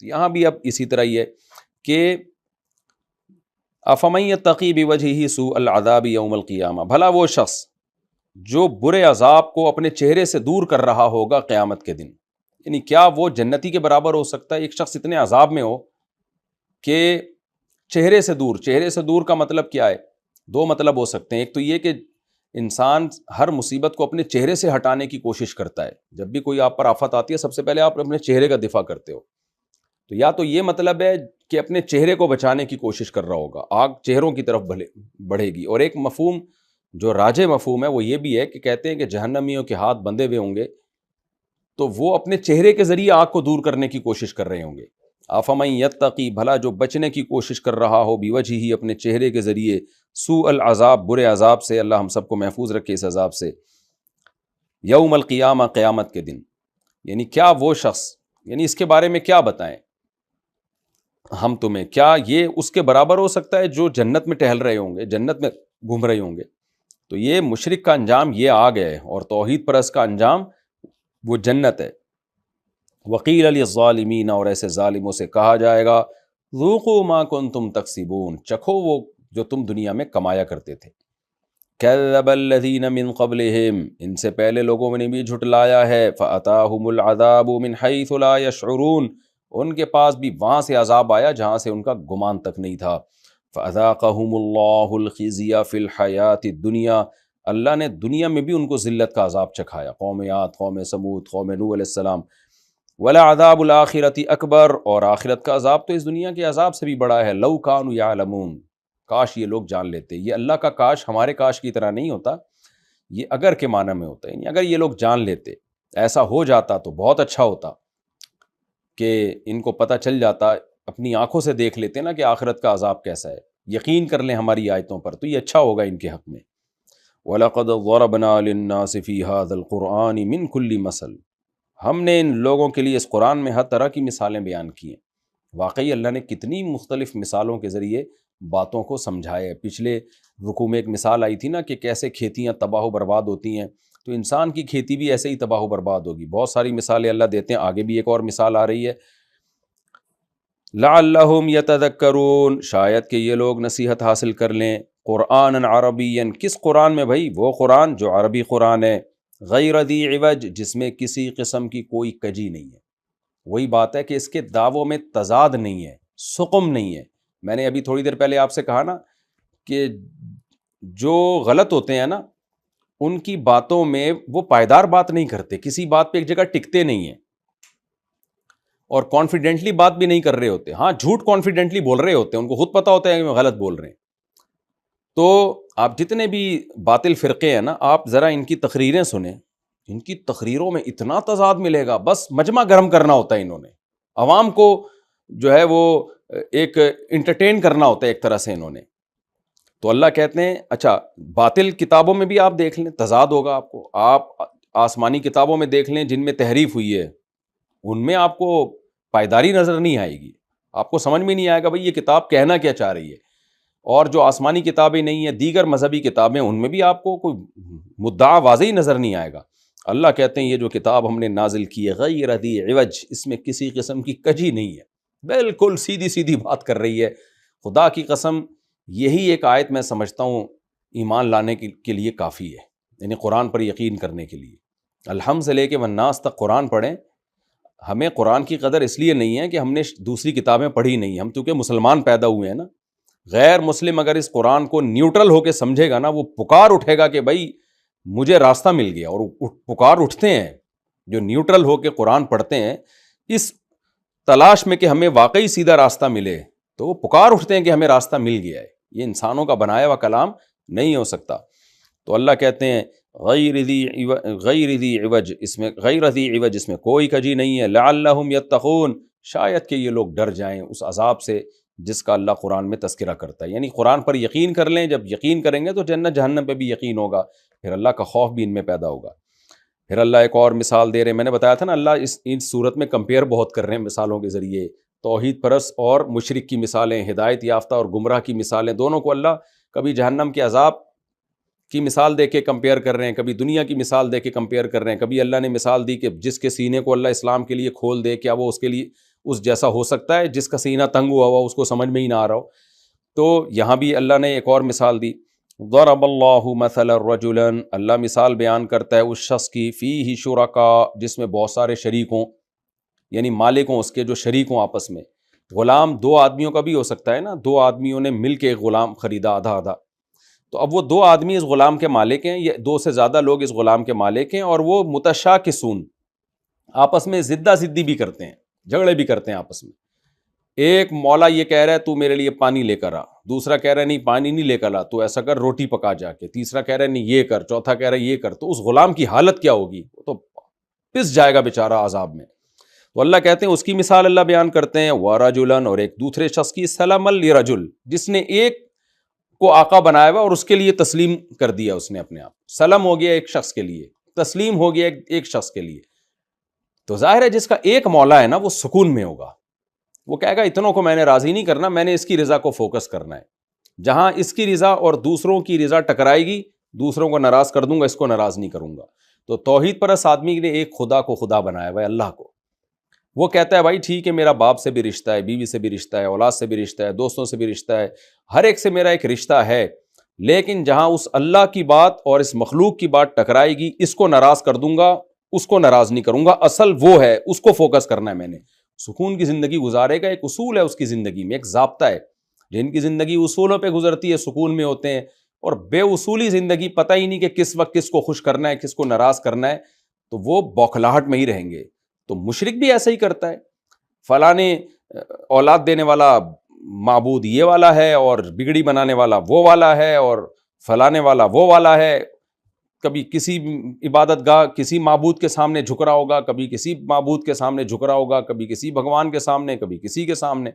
تو یہاں بھی اب اسی طرح ہی ہے کہ افمن یتقی بوجہہ سوء العذاب یوم القیامہ، بھلا وہ شخص جو برے عذاب کو اپنے چہرے سے دور کر رہا ہوگا قیامت کے دن، یعنی کیا وہ جنتی کے برابر ہو سکتا ہے؟ ایک شخص اتنے عذاب میں ہو کہ چہرے سے دور کا مطلب کیا ہے؟ دو مطلب ہو سکتے ہیں. ایک تو یہ کہ انسان ہر مصیبت کو اپنے چہرے سے ہٹانے کی کوشش کرتا ہے. جب بھی کوئی آپ پر آفت آتی ہے سب سے پہلے آپ اپنے چہرے کا دفاع کرتے ہو. تو یا تو یہ مطلب ہے کہ اپنے چہرے کو بچانے کی کوشش کر رہا ہوگا، آگ چہروں کی طرف بڑھے گی. اور ایک مفہوم جو راجح مفہوم ہے وہ یہ بھی ہے کہ کہتے ہیں کہ جہنمیوں کے ہاتھ بندھے ہوئے ہوں گے تو وہ اپنے چہرے کے ذریعے آگ کو دور کرنے کی کوشش کر رہے ہوں گے. افمن یتقی، بھلا جو بچنے کی کوشش کر رہا ہو بوجہہ، اپنے چہرے کے ذریعے، سوء العذاب، برے عذاب سے، اللہ ہم سب کو محفوظ رکھے اس عذاب سے، یوم القیامہ، قیامت کے دن. یعنی کیا وہ شخص، یعنی اس کے بارے میں کیا بتائیں ہم تمہیں، کیا یہ اس کے برابر ہو سکتا ہے جو جنت میں ٹہل رہے ہوں گے، جنت میں گھوم رہے ہوں گے؟ تو یہ مشرک کا انجام یہ آگ ہے، اور توحید پرست کا انجام وہ جنت ہے. وقیل للظالمین، اور ایسے ظالموں سے کہا جائے گا، ذوقوا ما کنتم تکسبون، چکھو وہ جو تم دنیا میں کمایا کرتے تھے. کذب الذین من قبلہم، ان سے پہلے لوگوں نے بھی جھٹلایا ہے. فاتاہم العذاب من حیث لا یشعرون، ان کے پاس بھی وہاں سے عذاب آیا جہاں سے ان کا گمان تک نہیں تھا. فاذاقہم اللہ الخزی فی الحیاۃ الدنیا، اللہ نے دنیا میں بھی ان کو ذلت کا عذاب چکھایا. قوم عاد، قوم سمود، قوم نوح علیہ السلام. وَلَعَذَابُ الْآخِرَةِ اکبر، اور آخرت کا عذاب تو اس دنیا کے عذاب سے بھی بڑا ہے. لَوْ كَانُوا يَعْلَمُونَ، کاش یہ لوگ جان لیتے. یہ اللہ کا کاش ہمارے کاش کی طرح نہیں ہوتا، یہ اگر کے معنی میں ہوتا ہے. یعنی اگر یہ لوگ جان لیتے، ایسا ہو جاتا تو بہت اچھا ہوتا کہ ان کو پتہ چل جاتا، اپنی آنکھوں سے دیکھ لیتے نا کہ آخرت کا عذاب کیسا ہے، یقین کر لیں ہماری آیتوں پر، تو یہ اچھا ہوگا ان کے حق میں. وَلَقَدْ ضَرَبْنَا لِلنَّاسِ فِي هَذَا الْقُرْآنِ مِنْ كُلِّ مَثَلٍ، ہم نے ان لوگوں کے لیے اس قرآن میں ہر طرح کی مثالیں بیان کی ہیں. واقعی اللہ نے کتنی مختلف مثالوں کے ذریعے باتوں کو سمجھایا ہے. پچھلے رکوع میں ایک مثال آئی تھی نا کہ کیسے کھیتیاں تباہ و برباد ہوتی ہیں، تو انسان کی کھیتی بھی ایسے ہی تباہ و برباد ہوگی. بہت ساری مثالیں اللہ دیتے ہیں. آگے بھی ایک اور مثال آ رہی ہے، لعلہم یتذکرون، شاید کہ یہ لوگ نصیحت حاصل کر لیں. قرآنا عربیا، کس قرآن میں بھائی؟ وہ قرآن جو عربی قرآن ہے، غیر ذی عوج، جس میں کسی قسم کی کوئی کجی نہیں ہے. وہی بات ہے کہ اس کے دعووں میں تضاد نہیں ہے، سقم نہیں ہے. میں نے ابھی تھوڑی دیر پہلے آپ سے کہا نا کہ جو غلط ہوتے ہیں نا ان کی باتوں میں وہ پائیدار بات نہیں کرتے، کسی بات پہ ایک جگہ ٹکتے نہیں ہیں، اور کانفیڈنٹلی بات بھی نہیں کر رہے ہوتے. ہاں جھوٹ کانفیڈنٹلی بول رہے ہوتے ہیں، ان کو خود پتا ہوتا ہے کہ وہ غلط بول رہے ہیں. تو آپ جتنے بھی باطل فرقے ہیں نا، آپ ذرا ان کی تقریریں سنیں، ان کی تقریروں میں اتنا تضاد ملے گا، بس مجمع گرم کرنا ہوتا ہے انہوں نے، عوام کو جو ہے وہ ایک انٹرٹین کرنا ہوتا ہے ایک طرح سے انہوں نے. تو اللہ کہتے ہیں اچھا باطل کتابوں میں بھی آپ دیکھ لیں تضاد ہوگا آپ کو. آپ آسمانی کتابوں میں دیکھ لیں جن میں تحریف ہوئی ہے، ان میں آپ کو پائیداری نظر نہیں آئے گی، آپ کو سمجھ میں نہیں آئے گا بھئی یہ کتاب کہنا کیا چاہ رہی ہے. اور جو آسمانی کتابیں نہیں ہیں، دیگر مذہبی کتابیں، ان میں بھی آپ کو کوئی مدعا واضح نظر نہیں آئے گا. اللہ کہتے ہیں یہ جو کتاب ہم نے نازل کی ہے غیر ذی عوج، اس میں کسی قسم کی کجی نہیں ہے، بالکل سیدھی سیدھی بات کر رہی ہے. خدا کی قسم یہی ایک آیت میں سمجھتا ہوں ایمان لانے کے لیے کافی ہے، یعنی قرآن پر یقین کرنے کے لیے. الحمد سے لے کے والناس تک قرآن پڑھیں. ہمیں قرآن کی قدر اس لیے نہیں ہے کہ ہم نے دوسری کتابیں پڑھی نہیں، ہم کیونکہ مسلمان پیدا ہوئے ہیں نا. غیر مسلم اگر اس قرآن کو نیوٹرل ہو کے سمجھے گا نا، وہ پکار اٹھے گا کہ بھائی مجھے راستہ مل گیا. اور پکار اٹھتے ہیں جو نیوٹرل ہو کے قرآن پڑھتے ہیں اس تلاش میں کہ ہمیں واقعی سیدھا راستہ ملے، تو وہ پکار اٹھتے ہیں کہ ہمیں راستہ مل گیا ہے. یہ انسانوں کا بنایا ہوا کلام نہیں ہو سکتا. تو اللہ کہتے ہیں غیر ذی عوج، اس میں غیر ذی عوج، اس میں کوئی کجی نہیں ہے. لعلہم یتقون، شاید کہ یہ لوگ ڈر جائیں اس عذاب سے جس کا اللہ قرآن میں تذکرہ کرتا ہے. یعنی قرآن پر یقین کر لیں، جب یقین کریں گے تو جنت جہنم پہ بھی یقین ہوگا، پھر اللہ کا خوف بھی ان میں پیدا ہوگا. پھر اللہ ایک اور مثال دے رہے ہیں. میں نے بتایا تھا نا اللہ اس صورت میں کمپیئر بہت کر رہے ہیں مثالوں کے ذریعے. توحید پرست اور مشرک کی مثالیں، ہدایت یافتہ اور گمراہ کی مثالیں، دونوں کو اللہ کبھی جہنم کے عذاب کی مثال دے کے کمپیئر کر رہے ہیں، کبھی دنیا کی مثال دے کے کمپیئر کر رہے ہیں. کبھی اللہ نے مثال دی کہ جس کے سینے کو اللہ اسلام کے لیے کھول دے، کیا وہ اس کے لیے اس جیسا ہو سکتا ہے جس کا سینہ تنگ ہوا ہوا اس کو سمجھ میں ہی نہ آ رہا ہو. تو یہاں بھی اللہ نے ایک اور مثال دی. ضرب اللہ مثلا رجلا، اللہ مثال بیان کرتا ہے اس شخص کی، فیہ شرکاء، جس میں بہت سارے شریک ہوں، یعنی مالک ہوں اس کے جو شریک ہوں آپس میں. غلام دو آدمیوں کا بھی ہو سکتا ہے نا، دو آدمیوں نے مل کے ایک غلام خریدا آدھا آدھا، تو اب وہ دو آدمی اس غلام کے مالک ہیں، یہ دو سے زیادہ لوگ اس غلام کے مالک ہیں، اور وہ متشاکسون، آپس میں زدہ زدی بھی کرتے ہیں، جھگڑے بھی کرتے ہیں آپس میں. ایک مولا یہ کہہ رہا ہے تو میرے لیے پانی لے کر آ، دوسرا کہہ رہا ہے نہیں پانی نہیں لے کر آ، تو ایسا کر روٹی پکا جا کے، تیسرا کہہ رہا ہے نہیں یہ کر، چوتھا کہہ رہا ہے یہ کر. تو اس غلام کی حالت کیا ہوگی؟ وہ تو پس جائے گا بیچارہ عذاب میں. تو اللہ کہتے ہیں اس کی مثال اللہ بیان کرتے ہیں، وَرَجُلًا، اور ایک دوسرے شخص کی، سَلَمًا لِرَجُل، جس نے ایک کو آقا بنایا ہوا اور اس کے لیے تسلیم کر دیا اس نے اپنے آپ. سلم ہو گیا ایک شخص کے لیے، تسلیم ہو گیا ایک شخص کے لیے. تو ظاہر ہے جس کا ایک مولا ہے نا وہ سکون میں ہوگا، وہ کہے گا اتنوں کو میں نے راضی نہیں کرنا، میں نے اس کی رضا کو فوکس کرنا ہے. جہاں اس کی رضا اور دوسروں کی رضا ٹکرائے گی، دوسروں کو ناراض کر دوں گا، اس کو ناراض نہیں کروں گا. تو توحید پرست آدمی نے ایک خدا کو خدا بنایا ہوا ہے، اللہ کو. وہ کہتا ہے بھائی ٹھیک ہے، میرا باپ سے بھی رشتہ ہے، بیوی سے بھی رشتہ ہے، اولاد سے بھی رشتہ ہے، دوستوں سے بھی رشتہ ہے، ہر ایک سے میرا ایک رشتہ ہے، لیکن جہاں اس اللہ کی بات اور اس مخلوق کی بات ٹکرائے گی، اس کو ناراض کر دوں گا، اس کو ناراض نہیں کروں گا. اصل وہ ہے، اس کو فوکس کرنا ہے میں نے. سکون کی زندگی گزارے گا، ایک اصول ہے اس کی زندگی میں، ایک ضابطہ ہے. جن کی زندگی اصولوں پہ گزرتی ہے سکون میں ہوتے ہیں، اور بے اصولی زندگی پتہ ہی نہیں کہ کس وقت کس کو خوش کرنا ہے، کس کو ناراض کرنا ہے، تو وہ بوکھلاہٹ میں ہی رہیں گے. تو مشرک بھی ایسا ہی کرتا ہے، فلاں اولاد دینے والا معبود یہ والا ہے، اور بگڑی بنانے والا وہ والا ہے، اور فلانے والا وہ والا ہے. کبھی کسی عبادت گاہ کسی معبود کے سامنے جھک رہا ہوگا، کبھی کسی معبود کے سامنے جھک رہا ہوگا، کبھی کسی بھگوان کے سامنے، کبھی کسی کے سامنے.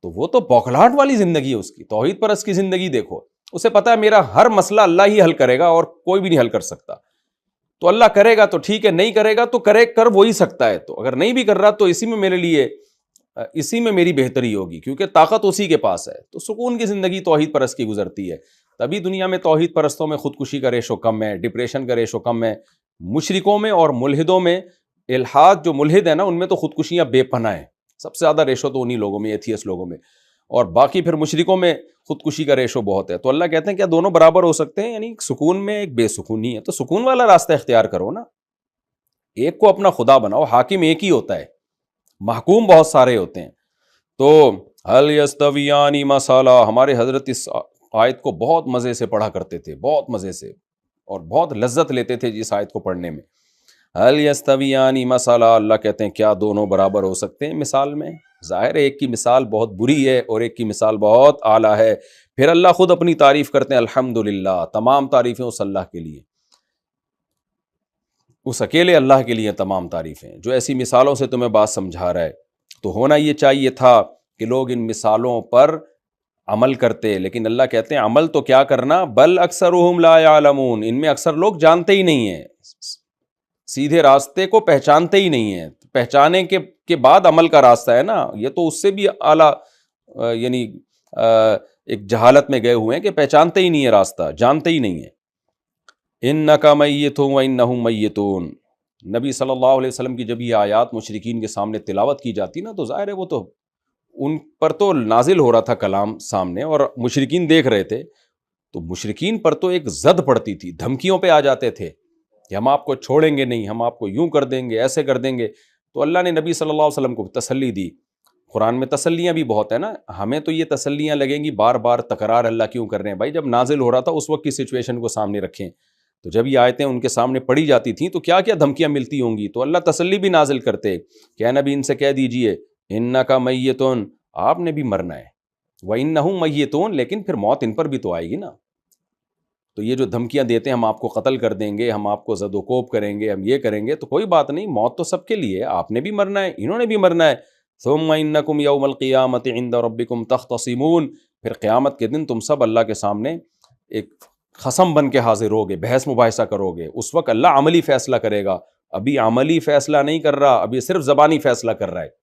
تو وہ تو بوکھلاہٹ والی زندگی ہے اس کی. توحید پرست کی زندگی دیکھو، اسے پتا ہے میرا ہر مسئلہ اللہ ہی حل کرے گا اور کوئی بھی نہیں حل کر سکتا. تو اللہ کرے گا تو ٹھیک ہے، نہیں کرے گا تو کر وہی سکتا ہے. تو اگر نہیں بھی کر رہا تو اسی میں میرے لیے، اسی میں میری بہتری ہوگی، کیونکہ طاقت اسی کے پاس ہے. تو سکون کی زندگی توحید پرست کی گزرتی ہے. تبھی دنیا میں توحید پرستوں میں خودکشی کا ریشو کم ہے، ڈپریشن کا ریشو کم ہے. مشرکوں میں اور ملحدوں میں، الحاد جو ملحد ہے نا ان میں تو خودکشیاں بے پناہ ہیں، سب سے زیادہ ریشو تو انہی لوگوں میں، ایتھیسٹ لوگوں میں. اور باقی پھر مشرکوں میں خودکشی کا ریشو بہت ہے. تو اللہ کہتے ہیں کیا دونوں برابر ہو سکتے ہیں؟ یعنی سکون میں ایک بے سکونی ہے. تو سکون والا راستہ اختیار کرو نا، ایک کو اپنا خدا بناؤ. حاکم ایک ہی ہوتا ہے، محکوم بہت سارے ہوتے ہیں. تو هل يستویان مثلا، ہمارے حضرت اس آیت کو بہت مزے سے پڑھا کرتے تھے، بہت مزے سے، اور بہت لذت لیتے تھے اس آیت کو پڑھنے میں. هل يستویان مثلا، اللہ کہتے ہیں کیا دونوں برابر ہو سکتے ہیں مثال میں؟ ظاہر ہے ایک کی مثال بہت بری ہے اور ایک کی مثال بہت اعلیٰ ہے. پھر اللہ خود اپنی تعریف کرتے ہیں، الحمدللہ، تمام تعریفیں اس اللہ کے لیے، اس اکیلے اللہ کے لیے تمام تعریفیں، جو ایسی مثالوں سے تمہیں بات سمجھا رہا ہے. تو ہونا یہ چاہیے تھا کہ لوگ ان مثالوں پر عمل کرتے، لیکن اللہ کہتے ہیں عمل تو کیا کرنا، بل اکثرهم لا یعلمون، ان میں اکثر لوگ جانتے ہی نہیں ہیں، سیدھے راستے کو پہچانتے ہی نہیں ہیں. پہچانے کے بعد عمل کا راستہ ہے نا، یہ تو اس سے بھی اعلیٰ، یعنی ایک جہالت میں گئے ہوئے ہیں کہ پہچانتے ہی نہیں ہے راستہ، جانتے ہی نہیں ہیں. انک میت وانہم میتون، نبی صلی اللہ علیہ وسلم کی جب یہ آیات مشرکین کے سامنے تلاوت کی جاتی نا، تو ظاہر ہے وہ تو ان پر تو نازل ہو رہا تھا کلام سامنے، اور مشرکین دیکھ رہے تھے. تو مشرکین پر تو ایک زد پڑتی تھی، دھمکیوں پہ آ جاتے تھے کہ ہم آپ کو چھوڑیں گے نہیں، ہم آپ کو یوں کر دیں گے، ایسے کر دیں گے. تو اللہ نے نبی صلی اللہ علیہ وسلم کو تسلی دی. قرآن میں تسلیاں بھی بہت ہیں نا، ہمیں تو یہ تسلیاں لگیں گی بار بار تکرار اللہ کیوں کر رہے ہیں. بھائی جب نازل ہو رہا تھا اس وقت کی سچویشن کو سامنے رکھیں. تو جب یہ آیتیں ان کے سامنے پڑھی جاتی تھیں تو کیا کیا دھمکیاں ملتی ہوں گی. تو اللہ تسلی بھی نازل کرتے کہ اے نبی ان سے کہہ دیجئے انک میتون، آپ نے بھی مرنا ہے، وانہم میتون، لیکن پھر موت ان پر بھی تو آئے گی نا. تو یہ جو دھمکیاں دیتے ہیں ہم آپ کو قتل کر دیں گے، ہم آپ کو زد و کوب کریں گے، ہم یہ کریں گے، تو کوئی بات نہیں، موت تو سب کے لیے ہے، آپ نے بھی مرنا ہے، انہوں نے بھی مرنا ہے. ثم انکم یوم القیامۃ عند ربکم تختصمون، پھر قیامت کے دن تم سب اللہ کے سامنے ایک خصم بن کے حاضر ہوگے، بحث مباحثہ کرو گے. اس وقت اللہ عملی فیصلہ کرے گا. ابھی عملی فیصلہ نہیں کر رہا، ابھی صرف زبانی فیصلہ کر رہا ہے.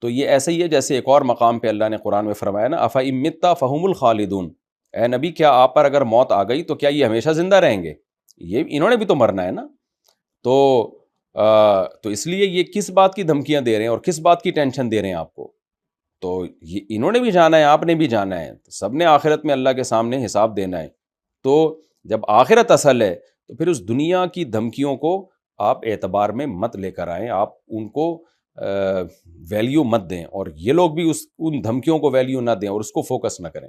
تو یہ ایسے ہی ہے جیسے ایک اور مقام پہ اللہ نے قرآن میں فرمایا نا، افإن مت فہم الخالدون، اے نبی کیا آپ پر اگر موت آ گئی تو کیا یہ ہمیشہ زندہ رہیں گے؟ یہ انہوں نے بھی تو مرنا ہے نا. تو تو اس لیے یہ کس بات کی دھمکیاں دے رہے ہیں اور کس بات کی ٹینشن دے رہے ہیں آپ کو؟ تو یہ انہوں نے بھی جانا ہے، آپ نے بھی جانا ہے، سب نے آخرت میں اللہ کے سامنے حساب دینا ہے۔ تو جب آخرت اصل ہے تو پھر اس دنیا کی دھمکیوں کو آپ اعتبار میں مت لے کر آئیں، آپ ان کو ویلیو مت دیں، اور یہ لوگ بھی ان دھمکیوں کو ویلیو نہ دیں اور اس کو فوکس نہ کریں۔